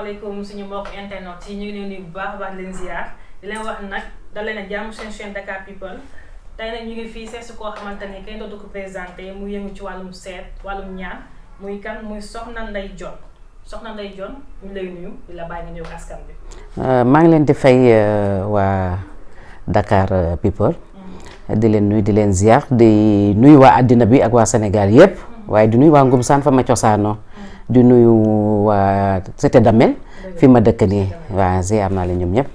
asalaamaaleykum suñu mbokk internet yi ñu ngi leen nuyu bu baax a baax leen ziar di leen wax nag da leen a jàmm seen chaîne Dakar People tey nag ñu ngi fii seet si koo xamante ni kenn dootu ko présenté mu yëngu ci wàllum seet wàllum ñaan muy kan muy Sokhna Ndeye Dione Sokhna Ndeye Dione ñu lay nuyu di la bàyyi nga ñëw askan bi. maa ngi leen di fay waa Dakar People di leen nuyu di leen ziar di nuyu waa àddina bi ak waa Sénégal yëpp waaye di nuyu waa Ngumsaan fa ma cosaanoo di nuyu waa Cité Damel fi ma dëkk nii waa ziar naa leen ñoom ñëpp.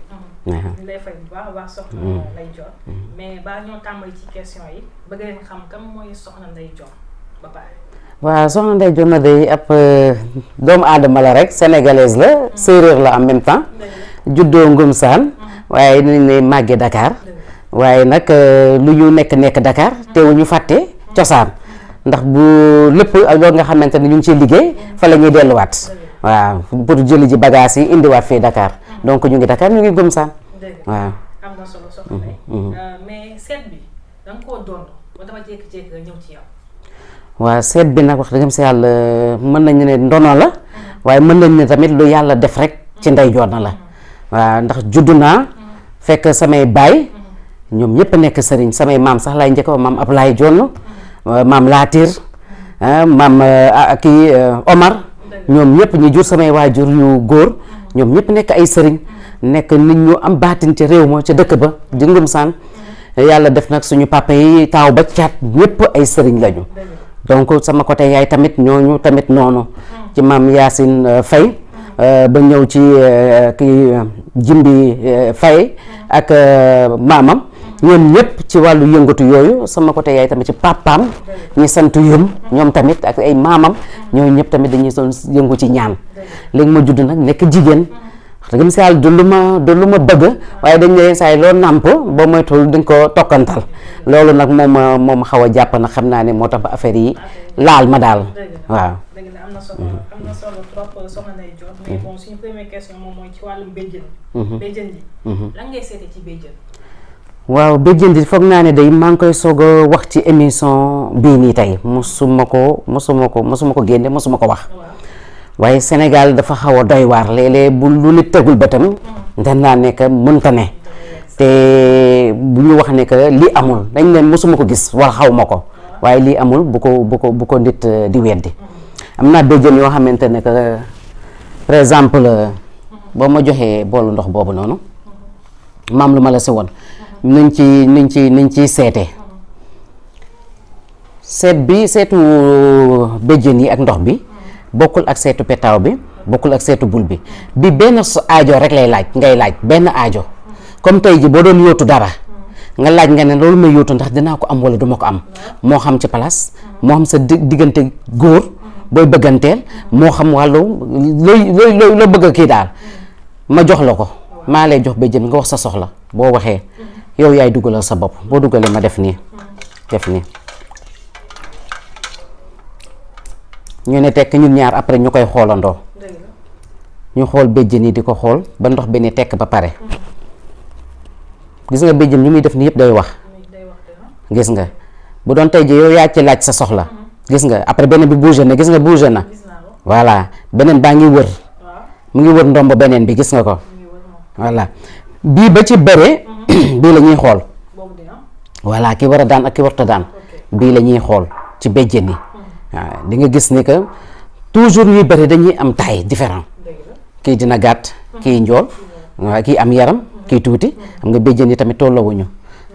ñu lay fay bu baax a baax Sokhna Ndeye Dione mais ba ñoo tàmbali ci question yi bëgg leen xam kan mooy Sokhna Ndeye Dione ba pare. waaw Sokhna Ndeye Dione day ab doomu aadama la rek sénégalaise la séeréer la en même temps juddoo Ngumsaan waaye nañ ne màggee Dakar waaye nag lu ñu nekk Dakar teewu ñu fàtte cosaan ndax bu lépp loolu nga xamante ne ñu ngi ciy liggéey fa la ñuy delluwaat waaw pour jëli ji bagage yi indiwaat fii Dakar donc ñu ngi Dakar ñu ngi Ngumsaan waaw. am na solo Sokhna mais seet bi da nga koo doon ba dama jékki-jékki nga ñëw ci yow. waaw seet bi nag wax dëgg si yàlla mën nañu ne ndono la waaye mën nañu ne tamit lu yàlla def rek ci Ndeye Dione la waaw ndax juddu naa fekk samay baay ñoom ñëpp nekk sëriñ samay maam sax laay njëkk maam Ablaye Dione maam Latir maam kii Omar ñoom ñëpp ñu jur samay waajur yu góor ñoom ñëpp nekk ay sëriñ nekk nit ñu am baatin ci réew ma ca dëkk ba di Ngumsaan yàlla def nag suñu papa yi taaw ba caat ñëpp ay sëriñ lañu donc sama côté yaay tamit ñooñu tamit noonu ci maam Yacine Faye ba ñëw ci kii Jimbi Faye ak maamam ñoom ñëpp ci wàllu yëngatu yooyu sama côté yaay tamit ci papaam ñi sant yëm ñoom tamit ak ay maamam ñooñu ñëpp tamit dañuy doon yëngu ci ñaan léegi ma judd nag nekk jigéen wax dëgg si yàlla du lu ma bëgg waaye dañ ne saa yi loo nàmp boo moytuwul di nga ko tokkantal loolu nag moom xaw a jàpp nag xam naa ne moo tax ba affaire yi laal ma daal waaw. dëgg la am na solo trop Sokhna Ndeye Dione mais bon suñu première question moom mooy ci wàllum béjjën. béjjën ji. lan ngay seete ci béjjën. waaw béjjën ji foog naa ne day maa ngi koy soog a wax ci émission bii nii tey mosuma ko génne mosuma ko wax. waaye Sénégal dafa xaw a doy waar léeg-léeg bu lu nit tegul bëtam danaa nekk mënta ne te bu ñu wax ne que lii amul dañ ne mosuma ko gis wala xaw ma ko waaye lii amul bu ko nit di weddi am naa béjjën yoo xamante ne que par exemple boo ma joxee boolu ndox boobu noonu maam lu ma la si woon niñ ciy seetee seetu béjjën yi ak ndox bi bokkul ak seetu petaaw bi bokkul ak seetu bul bi benn aajo rek ngay laaj benn aajo comme tey ji boo doon yóotu dara nga laaj nga ne loolu may yóotu ndax dinaa ko am wala duma ko am moo xam ci place moo xam sa diggante góor booy bëgganteel moo xam wàllu looy bëgg kii daal ma jox la ko maa lay jox béjjën nga wax sa soxla boo waxee yow yaay dugalal sa bopp boo dugalee ma def nii ñu ne tekk ñun ñaar après ñu koy xoolandoo ñu xool béjjën yi di ko xool ba ndox bi ni tekk ba pare gis nga béjjën ñu muy def ni yëpp day wax gis nga bu doon tey ji yow yaa ci laaj sa soxla gis nga après beneen bi bougé na gis nga bougé na voilà beneen baa ngi wër mu ngi wër ndomb beneen bi gis nga ko voilà bii ba ci bëre bii la ñuy xool voilà ki war a daan ak ki warta daan bii la ñuy xool ci béjjën yi waaw di nga gis ni que toujours ñuy bëri dañuy am taille différent kii dina gàtt kii njool waaw kii am yaram kii tuuti xam nga béjjën yi tamit tollawuñu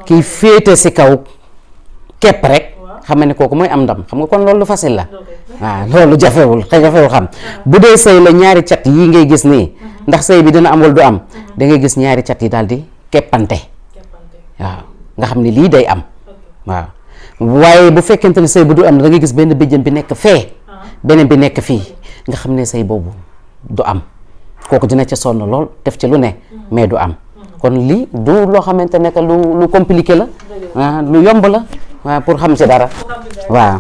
kii féete si kaw kepp rek xam nga ne kooku mooy am ndam xam nga kon loolu facile la waaw loolu jafewul xam bu dee sëy la ñaari cat yi ngay gis nii ndax sëy bi dina am wala du am da ngay gis ñaari cat yi daal di keppante waaw nga xam ne lii day am waaw waaye bu fekkente ne sëy bu du am da ngay gis benn béjjën bi nekk fee beneen bi nekk fii nga xam ne sëy boobu du am kooku dina ca sonn lool def ci lu ne mais du am kon lii du loo xamante ne que lu compliqué la lu yomb la waaw pour xam ci dara waaw.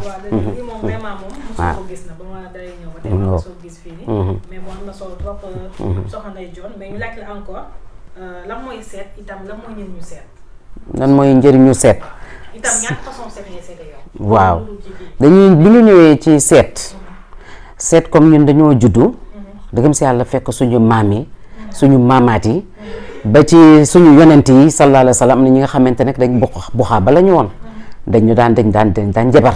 lan mooy njëriñu seet. waaw dañuy bi ñu ñëwee ci seet comme ñun dañoo juddu dëggam si yàlla fekk suñu maam yi suñu maamaat yi ba ci suñu yonent yi sallallahu alayhi wa sallam am na ñi nga xamante ne dañ buxaa ba la ñu woon dañ daan jabar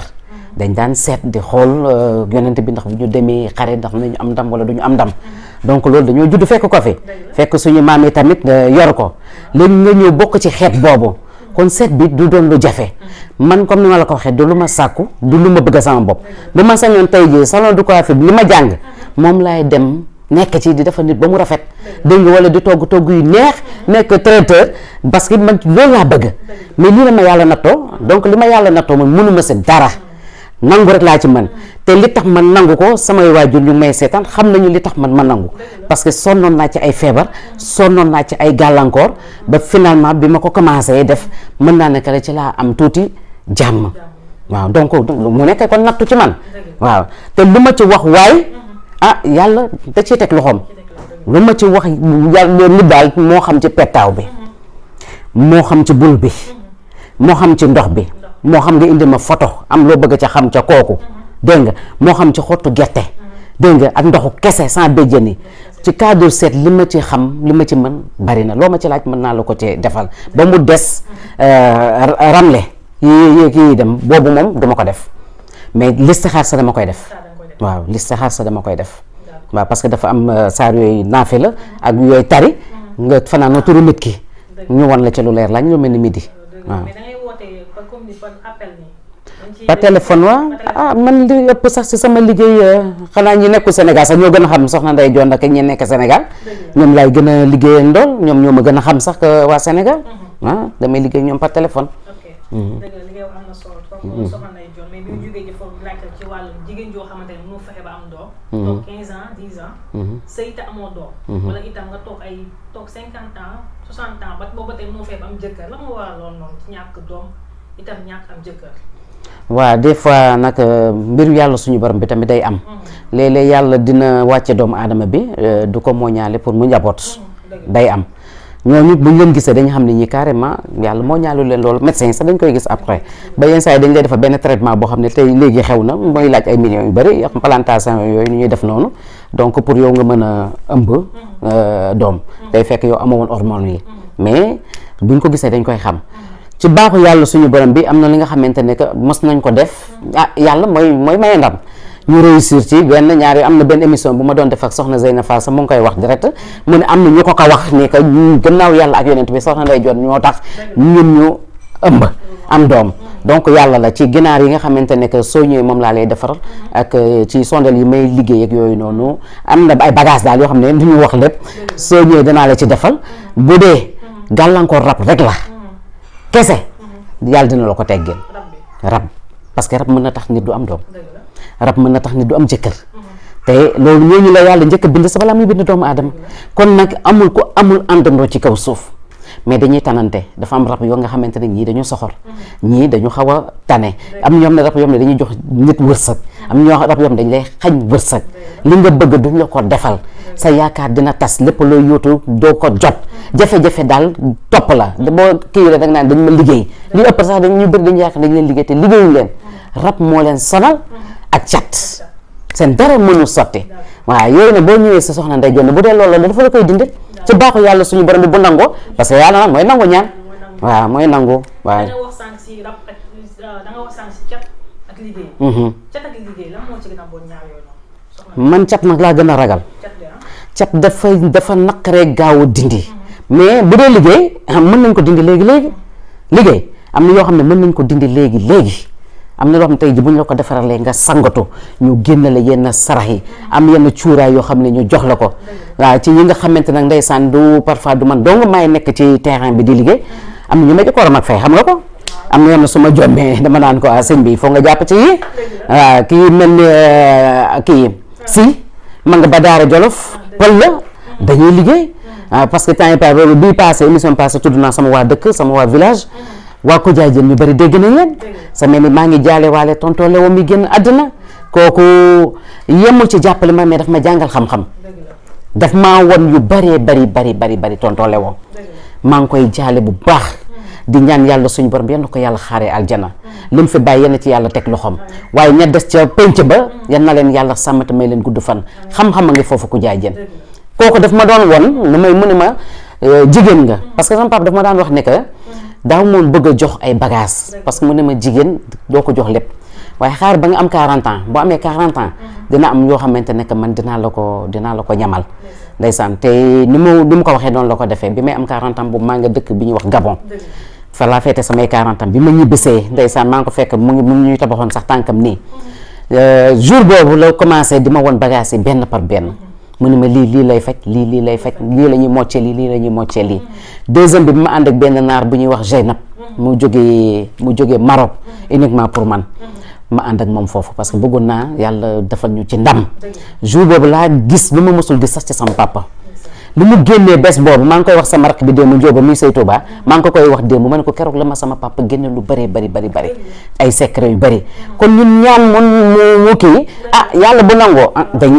dañ daan seet di xool yonent bi ndax bu ñu demee xare ndax nañu am ndam wala duñu am ndam donc loolu dañoo judd fekk ko fi fekk suñu maam yi tamit yor ko léegi nga ñëw bokk ci xeet boobu kon seet bi du doon lu jafe man comme ni ma la ko waxee du lu ma sàkku du lu ma bëgg sama bopp bu ma sañoon tey jii salon de coiffure bi li ma jàng moom laay dem nekk ci di defar nit ba mu rafet dégg nga wala di togg yu neex nekk traiteur parce que man loolu laa bëgg mais lii la ma yàlla nattoo donc li ma yàlla nattoo man mënuma si dara nangu rek laa ci mën te li tax man nangu ko samay waajur ñu may seetaan xam nañu li tax man ma nangu parce que sonnoon naa ci ay feebar sonnoon naa ci ay gàllankoor ba finalement bi ma ko commencé def mën naa ne que ci laa am tuuti jàmm waaw donc mu nekk kon nattu ci man waaw te lu ma ci wax waay yàlla da ciy teg loxoom lu ma ci wax yàlla li daal moo xam ci pettaaw bi moo xam ci bul bi moo xam ci ndox bi moo xam nga indi ma photo am loo bëgg ca xam ca kooku dégg nga moo xam ci xottu gerte dégg nga ak ndoxu kese sans béjjën yi ci cadre seet li ma ci xam li ma ci mën bari na loo ma ci laaj mën naa la ko ci defal ba mu des ramle yi dem boobu moom duma ko def mais listixaar sa dama koy def waaw listixaar sa dama koy def waaw parce que dafa am saar yooyu naafe la ak yooyu tari nga fanaanoo turu nit ki ñu wan la ci lu leer lañ lu mel ni midi waaw par téléphone waa man li ëpp sax ci sama liggéey xanaa ñi nekku Sénégal sax ñoo gën a xam Sokhna Ndeye Dione ak ñi nekk Sénégal ñoom laay gën a liggéey ak ndool ñoom ñoo ma gën a xam sax waa Sénégal damay liggéey ak ñoom par téléphone. dëgg la li ngay wax am na solo trop Sokhna Ndeye Dione mais bi ñu jógee ci foofu laajte ci wàllum jigéen joo xamante ne mënoo fexe ba am doom toog 15 ans 10 ans sëy te amoo doom wala itam nga toog 50 ans 60 ans ba booba tey mënoo fexe ba am jëkkër la moo waral loolu noonu ci ñàkk doom itam ñàkk am jëkkër. waaw des fois nag mbiru yàlla suñu borom bi tamit day am léeg-léeg yàlla dina wàcce doomu aadama bi du ko mooñaale pour mu njaboot day am ñooñu buñ leen gisee dañu xam ne ñi carrément yàlla moo ñaalu leen loolu médecin sax dañ koy gis après ba yenn saa yi dañ lay defal benn traitement boo xam ne tey léegi xew na mooy laaj ay millions yu bëri plantation yooyu ni ñuy def noonu donc pour yow nga mën a ëmb doom day fekk yow amoo woon hormones yi mais buñ ko gisee dañ koy xam ci baaxu yàlla suñu borom bi am na li nga xamante ne que mos nañ ko def yàlla mooy maye ndam ñu réussir ci benn ñaari am na benn émission bu ma doon def ak soxna Zeyna Fall sa mu ngi koy wax direct mu ne am na ñu ko wax ne que gannaaw yàlla ak yonent bi Sokhna Ndeye Dione ñoo tax ñun ñu ëmb am doom donc yàlla la ci ginaar yi nga xamante ne que soo ñëwee moom laa lay defaral ak ci sondel yi may liggéey ak yooyu noonu am na ay bagage daal yoo xam ne du ñu wax lépp soo ñëwee danaa la ci defal bu dee gàllankoor rab rek la kese yàlla dina la ko teggeel rab parce que rab mën na tax nit du am doom rab mën na tax nit du am jëkkër te loolu ñooñu la yàlla njëkk a bind sa balaa muy bind doomu aadama kon nag amul ko amul àndandoo ci kaw suuf mais dañuy tanante dafa am rab yoo nga xamante ne ñii dañu soxor ñii dañu xaw a tane am ñoo xam ne rab yoo xam ne dañuy jox nit wërsëg am ñoo rab yoo xam ne dañ lay xañ wërsëg li nga bëgg duñ la ko defal sa yaakaar dina tas lépp looy yóotu doo ko jot jafe-jafe daal topp la boo kii rek da nga naan dañ ma liggéey li ëpp sax ñu bëri dañu yaakaar dañ leen liggéey te liggéeyuñ leen rab moo leen sonal ak cat seen dara mënul sotti waaw yooyu nag boo ñëwee sa Sokhna Ndeye Dione bu dee loolu la dafa la koy dindi ci baaxu yàlla suñu borom bi bu nangoo parce que yàlla nag mooy nangu ñaan waaw mooy nangu waaw. da nga wax sànq si rab ak da nga wax sànq si cat ak liggéey. cat ak liggéey lan moo ci gën a bon ñaar yooyu noonu. man cat nag laa gën a ragal. cat dafa naqaree gaaw a dindi. mais bu dee liggéey mën nañ ko dindi léegi liggéey am na yoo xam ne mën nañ ko dindi léegi am na loo xam ne tey ji bu ñu la ko defaralee nga sangatu ñu génn la yenn sarax yi am yenn cuuraay yoo xam ne ñu jox la ko waaw ci yi nga xamante nag ndeysaan du parfois du man dong maay nekk ci terrain bi di liggéey am na ñu ma jëkkoor mag fay xam nga ko am na yenn su ma jommee dama naan ko sëñ bi foo nga jàpp ci yi waaw kii mel ni kii si ma nga ba daara Jolof pël la dañuy liggéey parce que temps yi bii passé émission passé tudd naa sama waa dëkk sama waa village waa ko jaay jën ñu bari dégg nañ leen sa mel ni maa ngi jaale waale tonton Lewo mi génn àddina kooku yemul ci jàppale ma mais daf ma jàngal xam-xam daf maa won yu bari tonton Lewo maa ngi koy jaale bu baax di ñaan yàlla suñu borom yenn ko yàlla xaaree aljana lim fi bàyyi yenn ci yàlla teg loxoom waaye ña des ca penc ba yan na leen yàlla sàmm te may leen gudd fan xam-xam a ngi foofu ku jaay jën kooku daf ma doon won lu may mu ne ma jigéen nga parce que sama papa daf ma daan wax ne que daaw moom bëgg a jox ay bagages parce que mu ne ma jigéen doo ko jox lépp waaye xaar ba nga am 40 ans boo amee 40 ans dina am yoo xamante ne que man dinaa la ko ñamal ndeysaan te ni mu ko waxee noonu la ko defee bi may am 40 ans boobu maa nga dëkk bi ñuy wax Gabon fa laa feete samay 40 ans bi ma ñibbisee ndeysaan maa ngi ko fekk mu ñuy tabaxoon sax tànkam nii jour boobu la commencé di ma won bagages yi benn par benn mu ne ma lii lay faj lii lay faj lii la ñuy moccee lii la ñuy moccee lii deuxième bi ma ànd ak benn naar bu ñuy wax Zeynab mu jógee Maroc uniquement pour man ma ànd ak moom foofu parce que bëggoon naa yàlla defal ñu ci ndam jour boobu laa gis lu ma mësul gis sax ci sama papa lu mu génnee bés boobu maa ngi koy wax sama rakk bi démb Njóoba muy Sey Touba maa ngi ko koy wax démb ma ne ko keroog la ma sama papa génne lu bari ay secret yu bari kon ñun ñaan mu kii yàlla bu nangoo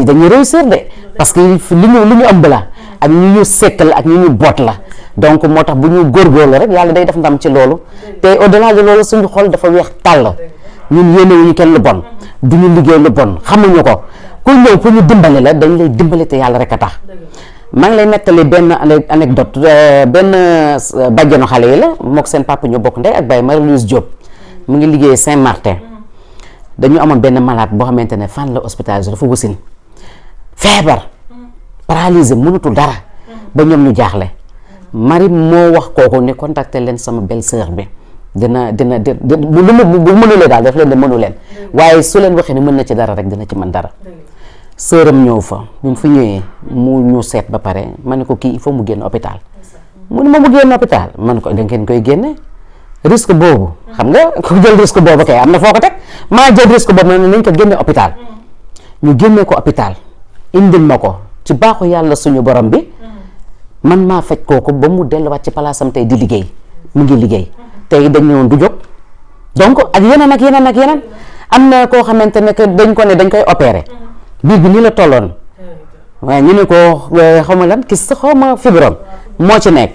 dañuy réussir de parce que li ñu ëmb la ak ñu sekkal ak ñu boot la donc moo tax bu ñu góorgóorlu rek yàlla day def ndam ci loolu te au delà de loolu suñu xol dafa weex tàll ñun yéenewuñu kenn lu bon duñu liggéey lu bon xamuñu ko ku ñëw pour ñu dimbali la dañ lay dimbali te yàlla rek a tax maa ngi lay nettali benn anecdote benn bàjjanu xale yi la mook seen papa ñu bokk ndey ak baay Marie-Louise Diop mu ngi liggéey Saint-Martin dañu amoon benn malade boo xamante ne fan la hospitalisé dafa wasin feebar paralysé mënutul dara ba ñoom ñu jaaxle Marie moo wax kooku ne contacter leen sama belle-sœur bi dina bu mënulee daal daf leen de mënu leen waaye su leen waxee ne mën na ci dara rek dina ci mën dara sëram ñëw fa bu mu fi ñëwee mu ñu seet ba pare ma ne ko kii il faut mu génn hôpital mu ne ma mu génn hôpital ma ne ko da ngeen koy génne risque boobu xam nga ku jël risque boobu kay am na foo ko teg maa jël risque boobu ma ne nañ ko génne hôpital ñu génnee ko hôpital indil ma ko ci baaxu yàlla suñu borom bi man maa faj kooku ba mu delluwaat ci palaasam tey di liggéey mu ngi liggéey tey dañ ñëwoon du jóg donc ak yeneen am na koo xamante ne que dañ koy opérer biir bi nii la tolloon waaye ñu ne ko xaw ma lan kis xaw ma fibrome moo ci nekk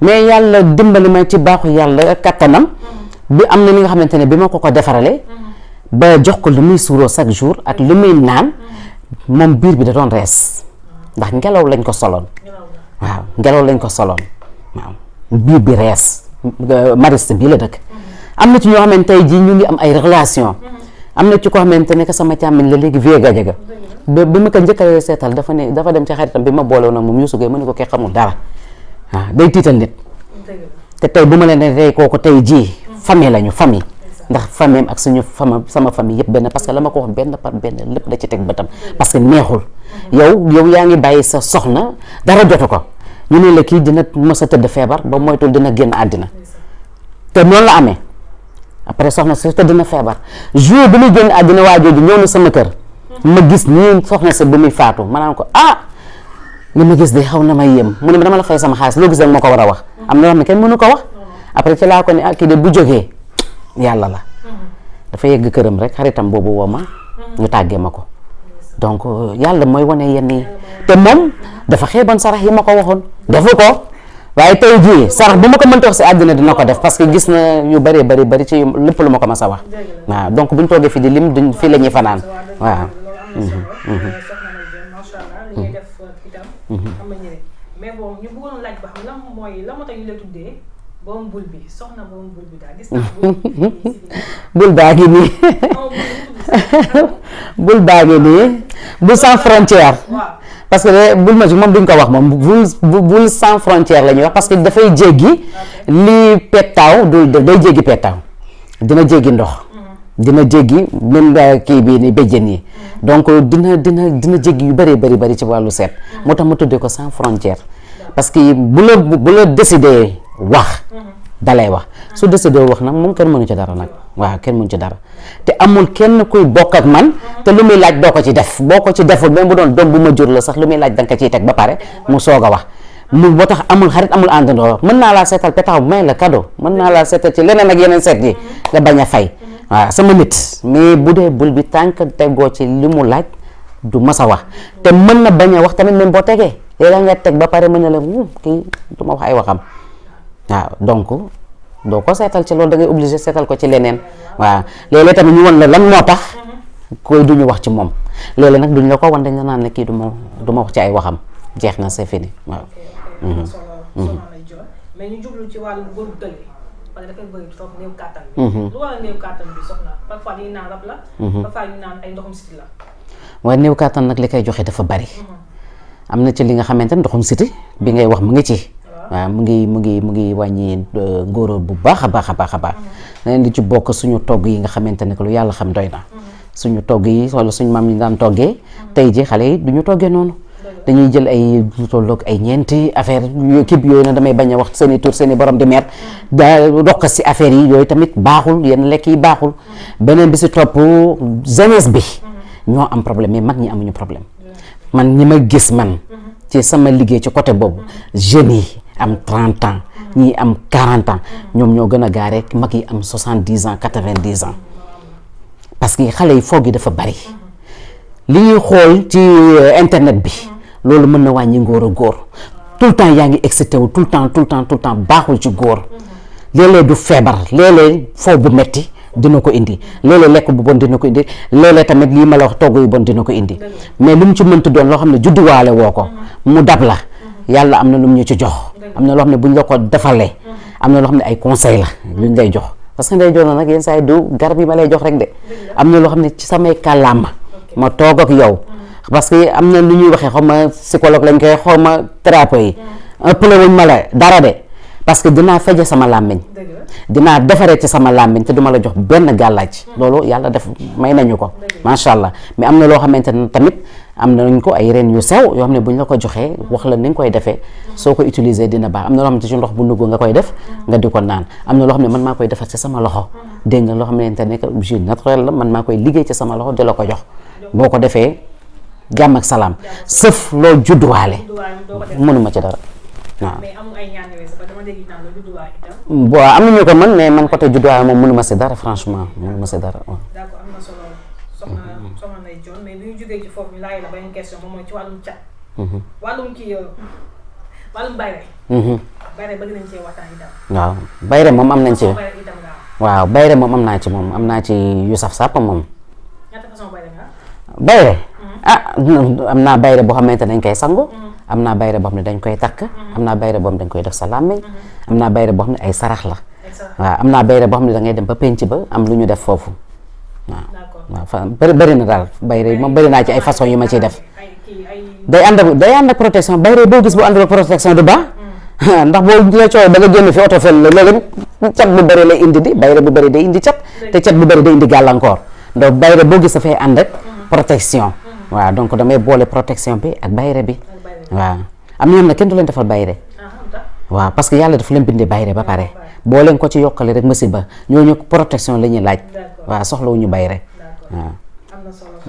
mais yàlla dimbali ma ci baaxu yàlla kattanam bi am na li nga xamante ne bi ma ko defarale ba jox ko lu muy suuroo chaque jour ak lu muy naan moom biir bi da doon rees ndax ngelaw lañ ko soloon waaw biir bi rees Mariste bii la dëkk am na ci ñoo xamante tey jii ñu ngi am ay relation am na ci ko xamante ne que sama càmmiñ la léegi vie gajaga bi ma ko njëkkalee seetal dafa dem ci xaritam bi ma boole nag moom Youssou Gueye ma ne ko kee xamul dara waaw day tiital nit te tey bu ma leen ne tey kooku tey jii famille lañu famille ndax famille ak sama famille yëpp benn parce que la ma ko wax benn par benn lépp da ci teg bëtam parce que neexul yow yaa ngi bàyyi sa soxna dara jotu ko ñu ne la kii dina mës a tëdd feebar ba moytul dina génn àddina te noonu la amee après soxna si tëdd na feebar jour bi muy génn àddina waa jooju ñëw na sama kër ma gis nii soxna si bu muy faatu ma naan ko li ma gis de xaw na ma yéem mu ne ma dama la fay sama xaalis loo gis rek moo ko war a wax am na loo xam ne kenn mënu ko wax après ci laa ko ne kii de bu jógee yàlla la dafa yegg këram rek xaritam boobu woo ma ñu tàggee ma ko donc yàlla mooy wane yenn yi te moom dafa xeeboon sarax yi ma ko waxoon defu ko waaye tey jii sarax bu ma ko mënta wax si àddina dina ko def parce que gis na yu bari ci lépp lu ma ko mas a wax waaw donc bu ñu toogee fii di lim duñ fii la ñuy fanaan waaw. mais bon ñu bëggoon laaj ba xam lan moo tax ñu la tuddee borom bul bi soxna borom bul bi daal gis naa bul baa ngi nii bul baa ngi nii bul sans frontière parce que bul magique moom duñ ko wax moom bul sans frontière la ñuy wax parce que dafay jéggi li pettaaw day jéggi pettaaw dina jéggi ndox dina jéggi même kii bii ni béjjën yi donc dina jéggi yu bari ci wàllu seet moo tax ma tuddee ko sans frontière parce que bu la décidé wax dalay wax su décidé wax nag moom kenn mënu ci dara nag waaw kenn mënu ci dara te amul kenn kuy bokk ak man te lu muy laaj doo ko ci def boo ko ci deful même bu doon doom bu ma jur la sax lu muy laaj danga ko ciy teg ba pare mu soog a wax boo tax amul xarit amul àndandoo mën naa laa seetal pétaw bu may la cadeau mën naa laa seetal ci leneen ak yeneen seet yi nga bañ a fay waaw sama nit mais bu dee bul bi tànk tegoo ci li mu laaj du mas a wax te mën na bañ a wax tamit même boo tegee léeg nga teg ba pare mën na la kii du ma wax ay waxam waaw donc doo ko seetal ci loolu da ngay obligé seetal ko ci leneen waaw léeg-léeg tamit ñu won la lan moo tax koy duñu wax ci moom léeg-léeg nag duñ la ko wan dañ la naan ne kii du ma wax ci ay waxam jeex na c'est fini waaw. mais ñu jublu ci wàllu góor tële parce que dafay bëri trop néew kàttan bi. lu war a néew kàttan bi soxna parfois dañuy naan rab la. parfois ñu naan ay ndoxum siti la. waaye néew kàttan nag li koy joxe dafa bari. am na ci li nga xamante ne ndoxum siti bi ngay wax mu ngi ci. waaw mu ngi wàññi ngóoróor bu baax a baax a baax a baax. leneen di ci bokk suñu togg yi nga xamante ne que lu yàlla xam doy na. suñu togg yi wala suñu maam yi daan toggee. tey ji xale yi du ñu toggee noonu. dañuy jël ay lu tolloog ay ñeenti affaire kib yooyu na damay bañ a wax seen i tur seen i borom di mer daa rokk si affaire yi yooyu tamit baaxul yenn lekk yi baaxul. beneen bi si topp jeunesse bi ñoo am problème mais mag ñi amuñu problème man ñi ma gis man ci sama liggéey ci côté boobu jeunes yi am 30 ans ñii am 40 ans ñoom ñoo gën a gaare mag yi am 70 ans 90 ans parce que xale yi foog yi dafa bari li ñuy xool ci internet bi loolu mën na wàññi ngóor a góor tout le temps yaa ngi excité wu tout le temps baaxul ci góor léeg-léeg du feebar léeg-léeg foo bu metti dina ko indi léeg-léeg lekk bu bon dina ko indi léeg-léeg tamit lii ma la wax togg yu bon dina ko indi mais lu mu ci mënta doon loo xam ne judduwaale woo ko mu dab la yàlla am na lu mu ñu ci jox am na loo xam ne buñ la ko defalee am na loo xam ne ay conseil la luñ lay jox parce que ndey joona nag yenn saa yi du garab yi ma lay jox rek de am na loo xam ne ci samay kàllaama ma toog ak yow parce que am na lu ñuy waxee xaw ma psychologue lañ koy xaw ma thérapeute yi ëppale wuñ ma la dara de parce que dinaa feje sama làmmiñ dinaa defaree ci sama làmmiñ te duma la jox benn gàllaaj loolu yàlla def may nañu ko macha allah mais am na loo xamante ne tamit am nañ ko ay reen yu sew yoo xam ne bu ñu la ko joxee wax la ni nga koy defee soo ko utiliser dina baax am na loo xamante ci ndox bu nugg nga koy def nga di ko naan am na loo xam ne man maa koy defar ci sama loxo dégg nga loo xam ne que jus naturel la man maa koy liggéey ci sama loxo di la ko jox boo ko defee jàmm ak salaam sëf loo judduwaale mënuma ci dara waaw. mais amul ay ñaan yooyu sax dama dégg naan la judduwaale itam. bon am nañu ko mën mais man côté judduwaale moom mënuma si dara franchement mënuma si dara waaw. d'accord am na solo soxna Ndeye Dione mais bi ñu jógee ci foofu ñu laaj la benn question moom mooy ci wàllum cat. wàllum kii wàllum bayre. bayre bëgg nañ cee waxtaan itam. waaw bayre moom am nañ ci. waaw bayre moom am naa ci moom am naa ci yu saf sàpp moom. ñaata façon bayre nga. bayre am naa bayre boo xamante dañ koy sangu. am naa bayre boo xam ne dañ koy takk am naa bayre boo xam ne dañ koy def sa làmmiñ am naa bayre boo xam ne ay sarax la waaw am naa bayre boo xam ne da ngay dem ba penc ba am lu ñu def foofu waaw fa bëri na daal bayre moom bëri naa ci ay façon yu ma ciy def day ànd ak protection bayre boo gis bu ànd ak protection du baax ndax boo la coow ba nga génn fi oto fel la loolu cat bu bëri lay indi di bayre bu bëri day indi cat te cat bu bëri day indi gàllankoor donc bayre boo gis dafay ànd ak protection waaw donc damay boole protection bi ak bayre bi waaw am na ñoom nag kenn du leen defal bayre waaw parce que yàlla dafa leen bindee bayre ba pare boo leen ko ci yokkale rek mësi ba ñooñu protection la ñuy laaj waaw soxlawuñu bayre waaw. am na solo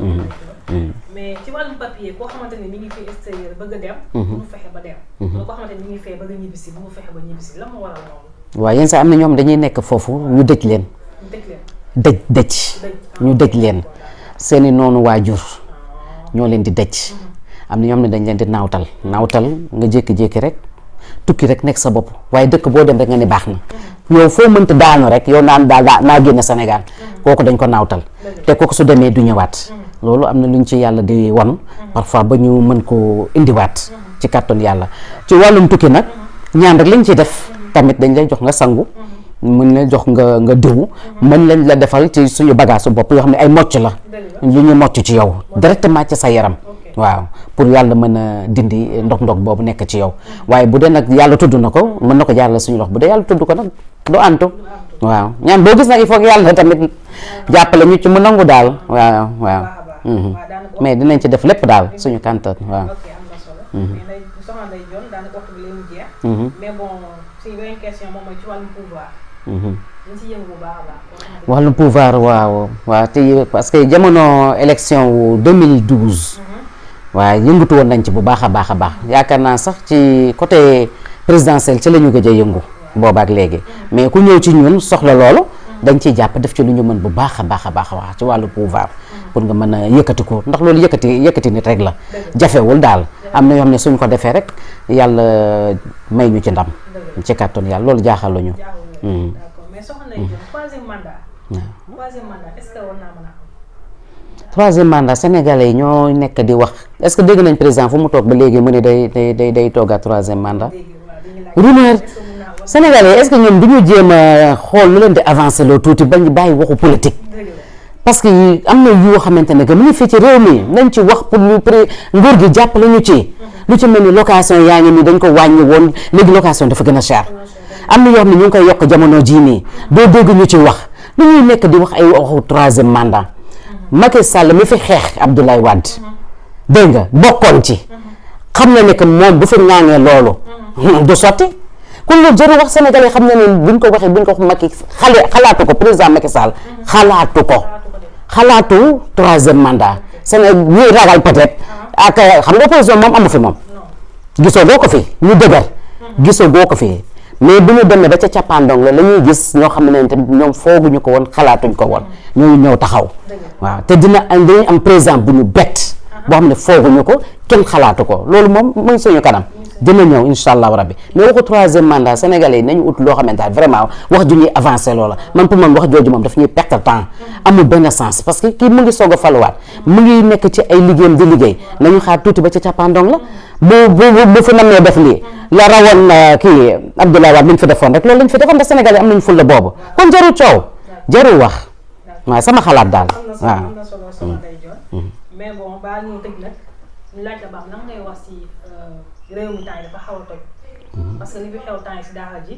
mais ci wàllum papier koo xamante ni mi ngi fi extérieur bëgg a dem. bu mu fexe ba dem. wala koo xamante ni mi ngi fee bëgg a ñibbisi bu mu fexe ba ñibbisi lan moo waral loolu. waaw yenn saa am na ñoom dañuy nekk foofu ñu dëj leen. dëj ñu dëj leen seeni noonu waajur ñoo leen di dëj. am na ñoom ne dañ leen di naawtal nga jékki-jékki rek tukki rek nekk sa bopp waaye dëkk boo dem rek nga ne baax na yow foo mënta daanu rek yow naan daal naa génn Sénégal kooku dañ ko naawtal te kooku su demee du ñëwaat loolu am na lu ñu ci yàlla di wan parfois ba ñu mën ko indiwaat ci kàttan yàlla ci wàllum tukki nag ñaan rek lañ ciy def tamit dañ lay jox nga sangu mën la jox nga diw mën lañ la defal ci suñu bagage su bopp yoo xam ne ay mocc la lu ñu mocc ci yow directement ci sa yaram waaw pour yàlla mën a dindi ndog boobu nekk ci yow waaye bu dee nag yàlla tudd na ko mën na ko jaarale suñu lox bu dee yàlla tudd ko nag du antu waaw ñaan boo gis nag il faut que yàlla tamit jàppale ñu ci mu nangu daal waaw mais dinañ ci def lépp daal suñu kàntan waaw. soxna Ndeye Dione daanaka waxtu bi lay mu jeex. mais bon suñu beneen question moom mooy ci wàllum pouvoir. dañ ci yëngu bu baax a baax. wàllum pouvoir waaw te parce que jamono élection wu 2012. waaw yëngatu woon nañ ci bu baax a baax a baax yaakaar naa sax ci côté présidentiel ci la ñu gëj a yëngu boobaak léegi mais ku ñëw ci ñun soxla loolu dañ ciy jàpp def ci lu ñu mën bu baax a baax a baax wax ci wàllu pouvoir pour nga mën a yëkkati ko ndax loolu yëkkati nit rek la jafewul daal am na yoo xam ne suñ ko defee rek yàlla may ñu ci ndam ci kàttan yàlla loolu jaaxaluñu d'accord mais Sokhna Ndeye Dione troisième mandat. troisième mandat est-ce que war naa mën a am. troisième mandat sénégalais yi ñoo nekk di wax est-ce que dégg nañ président fu mu toog ba léegi mu ne day toogaat troisième mandat. rumeur sénégalais est-ce que ñoom du ñu jéem a xool lu leen di avancer loo tuuti bañ bàyyi waxu politique. parce que am na yoo xamante ne que mu ngi fii ci réew mi nañ ci wax pour ñu nguur gi jàppale ñu ci. lu ci mel ni location yaa ngi nii dañ ko wàññi woon léegi location dafa gën a cher. am na yoo xam ne ñu ngi koy yokk jamono jii nii doo dégg ñu ci wax lu ñuy nekk di wax ay waxu troisième mandat. Macky Sall mi fi xeex Abdoulaye Wade dégg nga bokkoon ci xam na ne que moom bu fi ŋaaŋee loolu du sotti kon loolu jarul wax sénégalais xam na ne buñ ko waxee buñ ko wax Macky xalaatu ko président Macky Sall xalaatu troisième mandat Sénégal ñuy ragal peut-être ak xam nga opposition moom amu fi moom gisoo goo ko fi ñu dëgër gisoo goo ko fi mais bu ñu demee ba ca cappaandong la ñuy gis ñoo xam ne tamit ñoom fooguñu ko woon xalaatuñ ko woon ñooñu ñëw taxaw waaw te dinañ am président bu ñu bett boo xam ne fooguñu ko kenn xalaatu ko loolu moom mooy suñu kanam dina ñëw incha allahu rabbi mais waxu troisième mandat sénégalais yi nañu ut loo xamante ne vraiment wax ju ñuy avancé loola man pour man wax jooju moom daf ñuy perte temps amul benn sens parce que kii mu ngi soog a faluwaat mu ngi nekk ci ay liggéeyam di liggéey nañu xaar tuuti ba ca cappaandong la bu fi namee def lii la rawoon kii Abdoulaye Wade li ñu fi defoon rek loolu lañ fi defoon ndax sénégalais am nañu fulla boobu kon jarul coow jarul wax waaw sama xalaat daal waaw. am na solo Sokhna Ndeye Dione mais bon baa ñu tëj nag ñu laaj la ba am lan ngay wax ci réew mi temps yi dafa xaw a toj parce que li fi xew temps yi si daara ji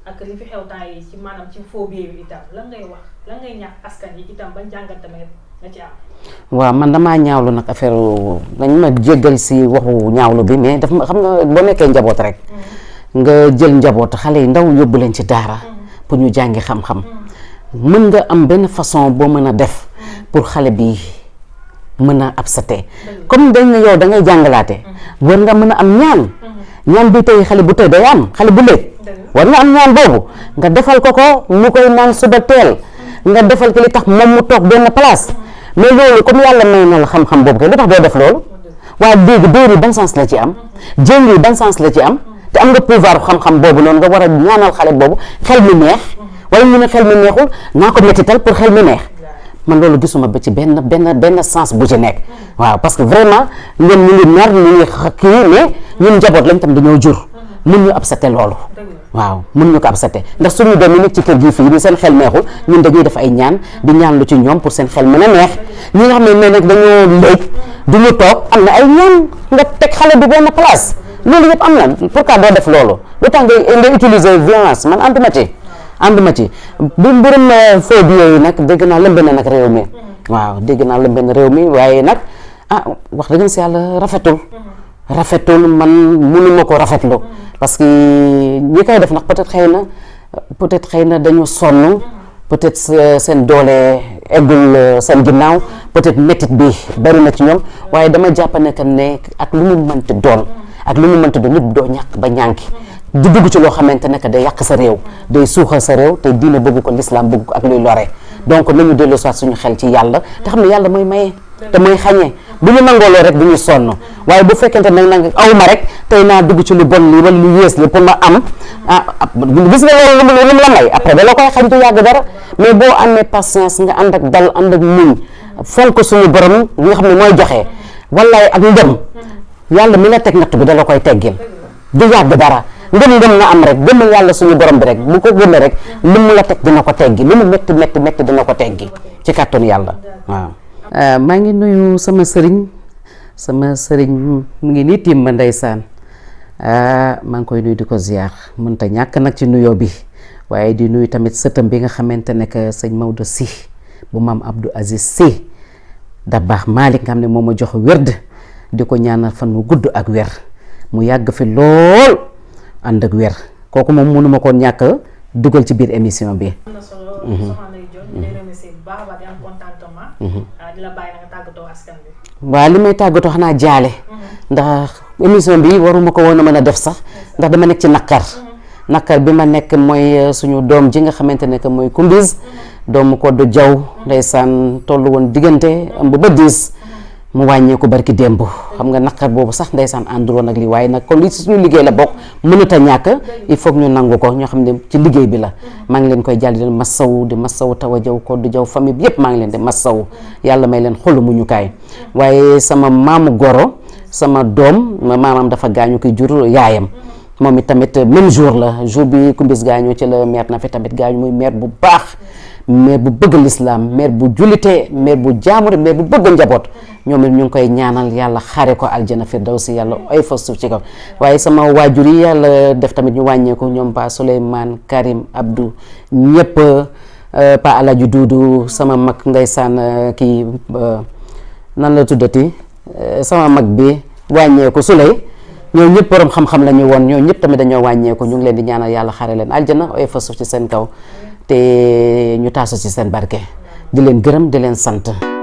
ak li fi xew temps yi ci maanaam ci faux billets bi itam lan ngay wax lan ngay ñaax askan yi itam bañ jàngat tamit nga ci am. waaw man damaa ñaawlu nag affaire dañ ma jéggal si waxu ñaawlu bi mais daf ma xam nga boo nekkee njaboot rek nga jël njaboot xale yi ndaw yóbbu leen ci daara pour ñu jàngi xam-xam mën nga am benn façon boo mën a def pour xale bi mën a absaté comme dañ ne yow da ngay jàngalaate war nga mën a am ñaan bi tey xale bu tey day am xale bu léeg war nga am ñaan boobu nga defal ko mu koy naan suba teel nga defal ko li tax moom mu toog benn place mais loolu comme yàlla may na la xam-xam boobu kay lu tax doo def loolu waaye dégg dóor yi ban sens la ci am jéng yi ban sens la ci am te am nga pouvoir xam-xam boobu noonu nga war a ñaanal xale boobu xel mi neex wala ñu ne xel mi neexul naa ko mettital pour xel mi neex man loolu gisuma ba ci benn sens bu ci nekk waaw parce que vraiment ñoom ñu ngi nar ñu ngi kii mais ñun njaboot lañ tam dañoo jur mun ñu absaté loolu waaw mun ñu ko absaté ndax suñu doom yi nekk ci kër gi fii ni seen xel neexul ñun dañuy def ay ñaan di ñaan lu ci ñoom pour seen xel mën a neex ñi nga xam ne nag dañoo léeg du ñu toog am na ay ñaan nga teg xale bi benn place loolu yëpp am na pourquoi doo def loolu lu tax ngay utiliser violence man ànduma ci bu mbirum faux billets yi nag dégg naa lëmbe na nag réew mi waaw dégg naa lëmbe na réew mi waaye nag wax dëgg si yàlla rafetul man mënuma ko rafetlu parce que ñi koy def nag peut-être xëy na dañu sonn peut-être seen doole eggul seen ginnaaw peut-être métit bi bari na ci ñoom waaye dama jàpp ne que ne ak lu mu mënti doon nit doo ñàkk ba ñànki di dugg ci loo xamante ne que day yàq sa réew day suuxal sa réew te diine bëgg ko l'islam bëgg ko ak luy lore donc nañu dellu soit suñu xel ci yàlla te xam ne yàlla mooy maye te mooy xañee bu ñu nangooloo rek du ñu sonn waaye bu fekkente nag nag awma rek tey naa dugg ci lu bon lii wala lu yées li pour ma am gis nga loolu lu mu la may après da la koy xañ du yàgg dara mais boo amee patience nga ànd ak dal ànd ak muñ fonk suñu borom li nga xam ne mooy joxe wallaay ak ndëm yàlla mi la teg natt bi da la koy teggil du yàgg dara ngëm na am rek gëmal yàlla suñu borom bi rek bu ko gëmee rek lu mu la teg dina ko teggi lu mu métti dina ko teggi ci kàttanu yàlla waaw. maa ngi nuyu sama sëriñ mu ngi nii tiim ma ndeysaan maa ngi koy nuyu di ko ziar mënta ñàkk nag ci nuyoo bi waaye di nuyu tamit sëtam bi nga xamante ne que sëñ Maodo Sy bu maam Abdou Aziz Sy da baax Malick nga xam ne moo ma jox wérd di ko ñaanal fan mu gudd ak wér mu yàgg fi lool ànd ak wér kooku moom mënuma ko ñàkk dugal ci biir émission bi. am na solo Sokhna Ndeye Dione ñu lay remercier bu baax a baax di am contentement. di la bàyyi na nga tàggatoo askan bi. waaw li may tàggatoo xanaa jaale. ndax émission bi waruma ko woon a mën a def sax ndax dama nekk ci naqar bi ma nekk mooy suñu doom ji nga xamante ne que mooy Kumbis doomu ko du jaw ndeysaan tollu woon diggante ëmb ba 10 mu wàññeeku barki démb xam nga naqar boobu sax ndeysaan ànduloon ak lii waaye nag comme li suñu liggéey la bokk mënut a ñàkk il faut ñu nangu ko ñoo xam ne ci liggéey bi la maa ngi leen koy jàll di leen massawu tawa jaw ko du jaw famille bi yépp maa ngi leen di massawu yàlla may leen xolu mu ñu kaay waaye sama maamu goro sama doom maamam dafa gaañu ki jur yaayam moom it tamit même jour la jour bi kumbis gaañoo ci la mère na fi tamit gaañu muy mère bu baax mère bu bëgg l'islam mère bu jullite mère bu jaamure mère bu bëgg njaboot ñoom it ñu ngi koy ñaanal yàlla xare ko aljana firdawsi yàlla ay fa suuf ci kaw waaye sama waajur yi yàlla def tamit ñu wàññeeku ñoom Pa Souleymane Karim Abdou ñëpp Pa Alaaji Duudu sama mag ndeysaan kii nan la tuddati sama mag bi wàññeeku Suley ñoo ñëpp borom xam-xam la ñu woon ñoo ñëpp tamit dañoo wàññeeku ñu ngi leen di ñaanal yàlla xare leen aljana ay fa suuf ci seen kaw te ñu taasu ci seen barke di leen gërëm di leen sant